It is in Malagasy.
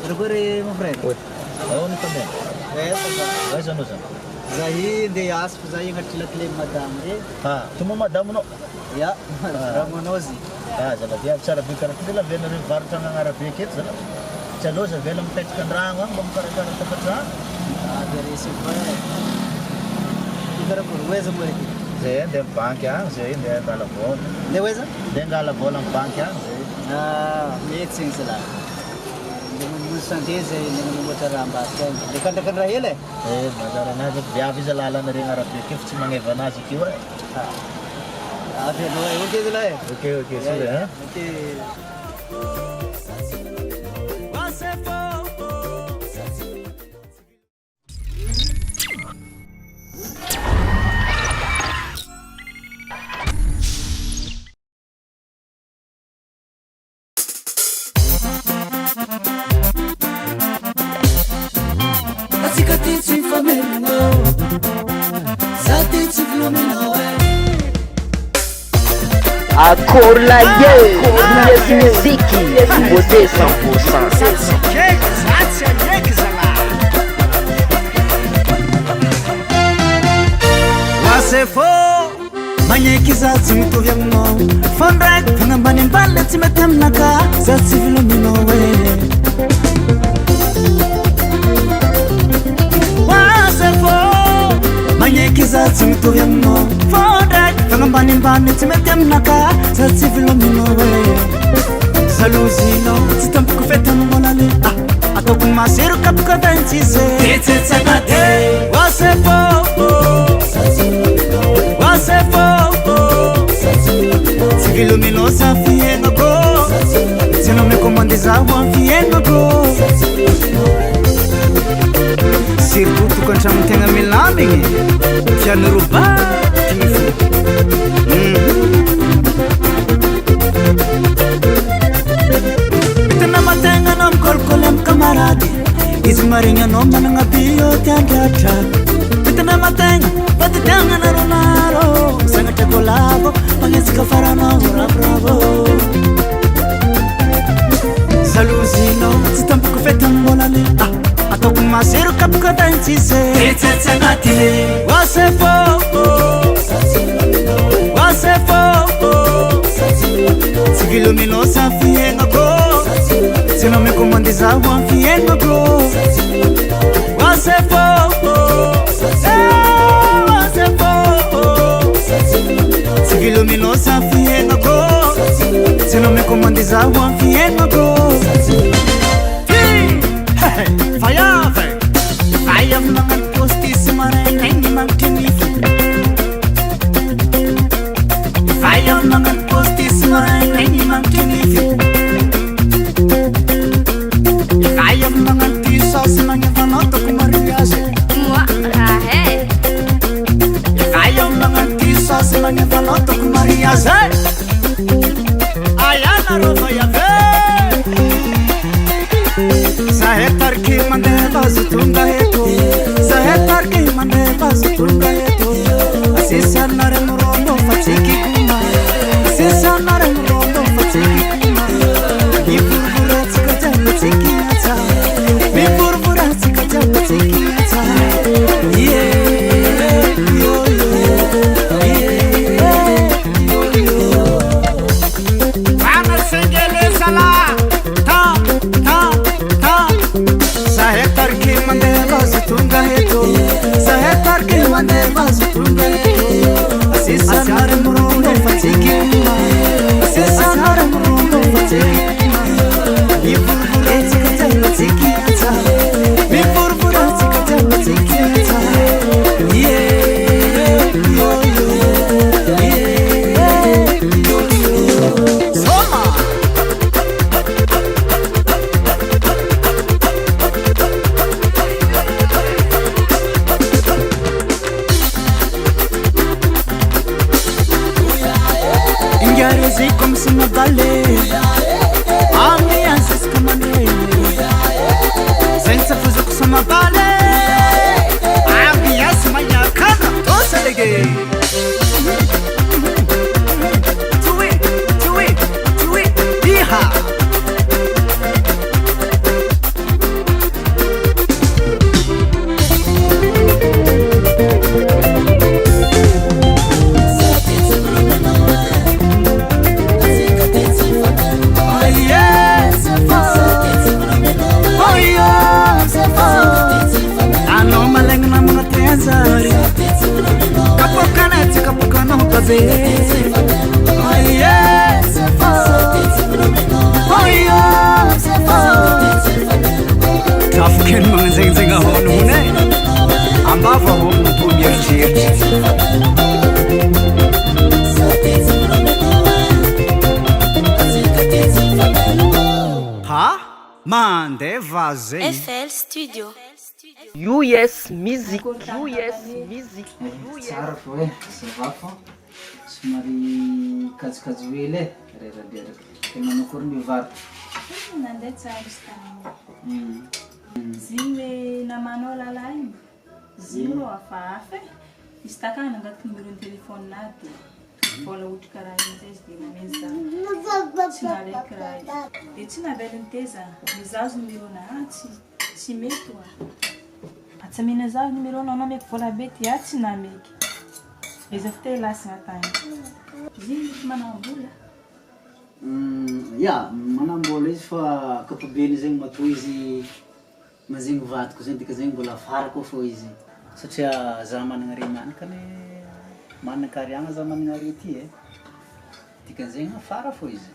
Taragory mo friend. Ano também? Vai já no já. Zahi de asp zahi ngatilatle madam re. Ah, tu mau madam no? Ya, Ramonozi. Ah, jadi dia cara bicara tu lah benar benar baru tangan Arab dikit sana. Calo je belum teks kenderaan orang memperkara tempat sana. Ah, dari siapa? Ikara pun weza boleh. Saya dia bank yang saya dia telepon. De weza? Dia telepon ang bank yang. Ah, make sense lah. Musan desa ini membuat rambat kan. Dekat-dekat rahil eh? Mazara na jab dia bisa lalan dari Arab dikit cuma ngevana sih kiwa. Ah, फिर लो ओके दिला है. Okay, sudah. Okay. Akorlaye, Miezi Muziki, Beauté 100%. Wasefo, manyekiza tsimutovya mno Fondrak, pangambani mbale tsimetemnaka Zatsivilo minowe Wasefo, manyekiza tsimutovya mno Fondrak, pangambani mbale tsimetemnaka Zatsivilo minowe Zaluzino, tsitampuku feta mbolale Atoku masiru kapuka danchise Tetsetsakate Wasefo, Civilo Milosa fiengo go Se não me comandes água fiengo go Circuito com chamo tenha milame Já no ruba Bitana matenga nom kolkolem camarade Ismarinha nom mananga bio tiandata Bitana matenga Batitanga na ronaro Sanga chakolabo Pangezika farano bravo Saluzino Sitampuku feta mbolale Atoku masiru kapuka danchise Tetsetsakatile Wasefo Civilo Milosa fienga go Se não me comandes água fienga go Wasefo Civilo Milosa fienga go Se não me comandes água fienga go Fayave Fayave mangan postis mare nengi mangtinifu Fayave mangan postis mare nengi mangtinifu Fayave mangan tisos mangan vanoto kumariase Sasi mange vanoto kumaria se Ayana roba ya ve Sahetar ki mande bazu tunga heto Sahetar ki mande bazu tunga heto Asisa nare murondo fatiki kuma Asisa nare murondo fatiki kuma Mi burbura tsika jamba tsiki ata Mi burbura tsika jamba tsiki ata Yeah, yo tunga heto Sahetar ke mande bazu tunga heto Asisa nare murondo fatiki kuma Asisa nare murondo fatiki kuma Mi burbura tsika jamba tsiki ata Mi burbura tsika jamba tsiki ata Yeah, yo Yeah, yo Soma Diarezi comme si me balait Ambiance comme un Senza fuso que sama balait Ambiance maya kana Tosa lege Tui Iha Tafuken manzengzenga hono hune ambava hono pomierjeritry ha mandeva zay FL Studio US Music Tsara fo e, zava fo. Somary kajikajy hely e, reraderaka. Tegna makory mivarotra. Nandeha tsara izy taminy. Zimy namanao lalay igny. Zero hafahafa e. Izy takany angaty numéro téléphone-na dia vola ohatra karaha igny zay izy dia mameno za. Tsy nalaiky raha izy. Dia tsy navelany teza. Mizahazo numéro-na tsy mety oa. Tsy mihina zaho numéro-na anao meky vola be ty tsy nameky. Izy avy teo lasina tany. Ziny manambola. Ya, manambola izy fa kapobeny zegny matoa izy mazegny vadiko zegny dika zegny mbola afarako fô izy. Satria za managna re manakany manana kariagna za managna re ty e. Dika zegny afara fô izy.